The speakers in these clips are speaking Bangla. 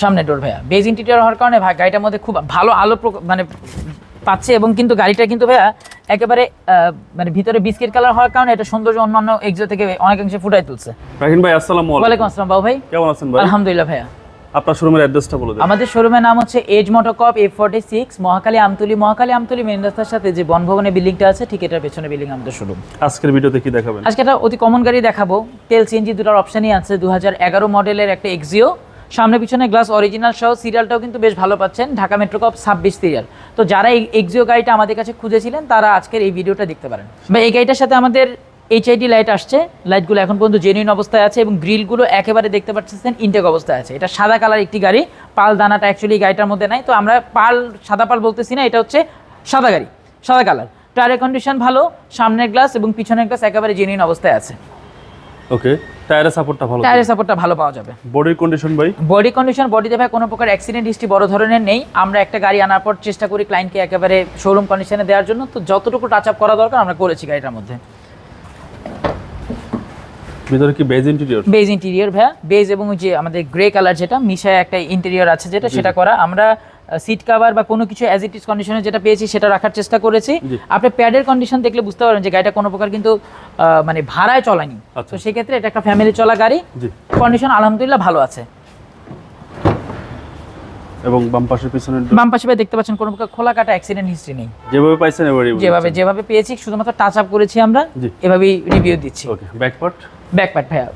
সামনে ডোর ভাইয়া বেজ ইন্টেরিয়র হওয়ার কারণে ভাই গাড়িটার মধ্যে খুব ভালো আলো মানে পাচ্ছে এবং কিন্তু গাড়িটা কিন্তু ভাইয়া একেবারে মানে ভিতরে বিস্কিট কালার হওয়ার কারণে এটা সৌন্দর্য অন্যান্য এক্সিও থেকে অনেকাংশে ফুটাই তুলছে। রাহিন ভাই আসসালামু আলাইকুম। ওয়ালাইকুম আসসালাম বাবু ভাই, কেমন আছেন ভাই? আলহামদুলিল্লাহ ভাইয়া। আপনার শোরুমের অ্যাড্রেসটা বলে দিন। আমাদের শোরুমের নাম হচ্ছে Edge Motorcorp F46 Mohakhali Amtoli main রাস্তার সাথে যে বনভবনের বিল্ডিংটা আছে ঠিক এটার পেছনে বিল্ডিং আমাদের শোরুম। আজকের ভিডিওতে কি দেখাবেন? আজকে একটা অতি কমন গাড়ি দেখাবো, তেল সিএনজি দুটোর অপশনই আছে। 2011 মডেলের একটা এক্সিও, সামনে পিছনে গ্লাস অরিজিনাল সহ, সিরিয়ালটাও কিন্তু বেশ ভালো পাচ্ছেন, ঢাকা মেট্রোকপ 26 সিরিয়াল। তো যারা এই এক্সিও গাড়িটা আমাদের কাছে খুঁজেছিলেন তারা আজকের এই ভিডিওটা দেখতে পারেন। বা এই গাড়িটার সাথে আমাদের HID লাইট আসছে, লাইটগুলো এখন পর্যন্ত জেনুইন অবস্থায় আছে এবং গ্রিলগুলো একেবারে দেখতে পাচ্ছেন ইনটেক অবস্থায় আছে। এটা সাদা কালার একটি গাড়ি, পাল দানাটা অ্যাকচুয়ালি গাড়িটার মধ্যে নাই, তো আমরা সাদা পাল বলতেছি না, এটা হচ্ছে সাদা গাড়ি, সাদা কালার। টায়ারের কন্ডিশন ভালো, সামনের গ্লাস এবং পিছনের গ্লাস একেবারে জেনুইন অবস্থায় আছে। ওকে, টায়ারের সাপোর্টটা ভালো, টায়ারের সাপোর্টটা ভালো পাওয়া যাবে। বডির কন্ডিশন ভাই? বডিতে ভাই কোনো প্রকার অ্যাক্সিডেন্ট হিস্ট্রি বড় ধরনের নেই। আমরা একটা গাড়ি আনার পর চেষ্টা করি ক্লায়েন্টকে একেবারে শোরুম কন্ডিশনে দেওয়ার জন্য, তো যতটুকু টাচ আপ করা দরকার আমরা করেছি গাড়িটার মধ্যে। ভিতরে কি বেজ ইন্টেরিয়র? বেজ ইন্টেরিয়র ভাইয়া, বেজ এবং যে আমাদের গ্রে কালার যেটা মিশায় একটা ইন্টেরিয়র আছে যেটা, সেটা করা। আমরা সিট কভার বা কোনো কিছু অ্যাজ ইট ইজ কন্ডিশনে যেটা পেয়েছি সেটা রাখার চেষ্টা করেছি। আপনি প্যাডের কন্ডিশন দেখলে বুঝতে পারবেন যে গাড়িটা কোনো প্রকার কিন্তু মানে ভাড়ায় চলানি। তো সেক্ষেত্রে এটা একটা ফ্যামিলি চলা গাড়ি, কন্ডিশন আলহামদুলিল্লাহ ভালো আছে। এবং বাম পাশের পিছনের বাম পাশে ভাই দেখতে পাচ্ছেন কোনো প্রকার খোলা কাটা অ্যাক্সিডেন্ট হিস্ট্রি নেই। যেভাবে পাইছেন যেভাবে পেয়েছি, শুধুমাত্র টাচ আপ করেছি আমরা, এভাবেই রিভিউ দিচ্ছি। ওকে, ব্যাক পার্ট ভাইয়া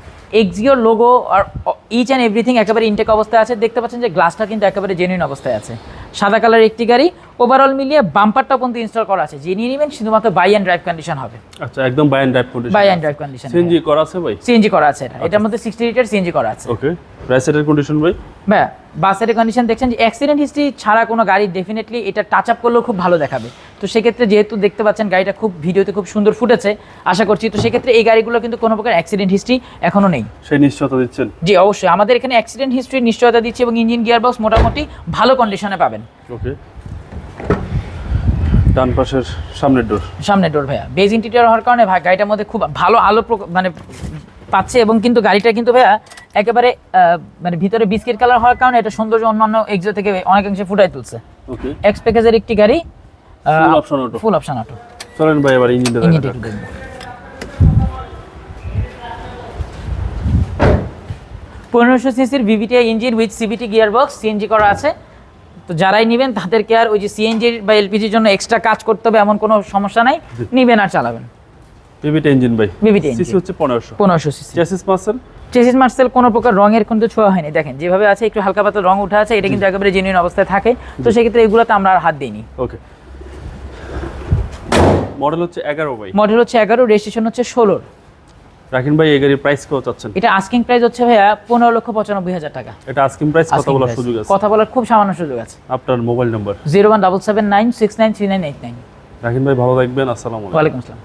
এক্সিওর লোগো আর ইচ অ্যান্ড এভরিথিং একেবারে ইনটেক অবস্থায় আছে। দেখতে পাচ্ছেন যে গ্লাসটা কিন্তু একেবারে জেনুইন অবস্থায় আছে। সাদা কালার একটি গাড়ি, ওভারঅল মিলিয়ে বাম্পারটা পর্যন্ত ইনস্টল করা আছে। যিনি নেবেন শুধুমাত্র বাই অ্যান্ড ড্রাইভ কন্ডিশন হবে। আচ্ছা, একদম buy and drive condition. CNG করা আছে ভাই? সিএনজি করা আছে, এটার মধ্যে 60 লিটার সিএনজি করা আছে। ওকে, রাইসাইডের কন্ডিশন ভাই? ভাইয়া বাসের কন্ডিশন দেখছেন যে অ্যাক্সিডেন্ট হিস্ট্রি ছাড়া কোনো গাড়ি ডেফিনেটলি এটা টাচ আপ করলেও খুব ভালো দেখাবে। তো সেক্ষেত্রে যেহেতু দেখতে পাচ্ছেন গাড়িটা খুব ভিডিওতে খুব সুন্দর ফুটেছে আশা করছি, তো সেক্ষেত্রে এই গাড়িগুলো কিন্তু কোনো প্রকার অ্যাক্সিডেন্ট হিস্ট্রি এখনো নেই। সেই নিশ্চয়তা দিচ্ছেন? জি অবশ্যই, আমাদের এখানে অ্যাক্সিডেন্ট হিস্ট্রির নিশ্চয়তা দিচ্ছি এবং ইঞ্জিন গিয়ারবক্স মোটামুটি ভালো কন্ডিশনে পাবেন। ওকে, ডান পাশের সামনের ডোর ভাইয়া বেজ ইন্টেরিয়র হওয়ার কারণে ভাই গাড়িটার মধ্যে খুব ভালো আলো মানে পাচ্ছে এবং কিন্তু গাড়িটা কিন্তু ভাইয়া একেবারে মানে ভিতরে বিস্কিট কালার হওয়ার কারণে এটা সৌন্দর্য অন্যান্য এক্সিও থেকে অনেকাংশে ফুটাই তুলছে। ওকে, এক্স প্যাকেজের একটি গাড়ি, ফুল অপশন অটো। চলেন ভাই এবার ইঞ্জিনটা দেখুন। 1500 সিসির VVTi engine with CVT gearbox, CNG করা আছে। তো যারাই নেবেন তাদেরকে আর ওই যে সিএনজি বা এলপিজির জন্য এক্সট্রা কাজ করতে হবে এমন কোনো সমস্যা নাই, নেবেন আর চালাবেন। VVTi ইঞ্জিন ভাই, সিসি হচ্ছে 1500 সিসি। চেসিস মার্সেল কোনো প্রকার রঙের কিন্তু ছোঁয়া হয়নি, দেখেন যেভাবে আছে একটু হালকা পাতলা রং উঠে আছে, এটা কিন্তু একেবারে জেনুইন অবস্থায় থাকে। তো সেক্ষেত্রে এগুলোতে আমরা আর হাত দিইনি। ওকে, মডেল হচ্ছে 11 ভাই? মডেল হচ্ছে 11, রেজিস্ট্রেশন হচ্ছে 16। রাখিন ভাই এই গাড়ির প্রাইস কত চাচ্ছেন? এটা আস্কিং প্রাইস হচ্ছে ভাইয়া 15,95,000 টাকা। এটা আস্কিং প্রাইস, কথা বলার সুযোগ আছে? কথা বলার খুব সামান্য সুযোগ আছে। আপনার মোবাইল নাম্বার? 01779693989। রাখিন ভাই ভালো থাকবেন, আসসালামু আলাইকুম। ওয়ালাইকুম আসসালাম।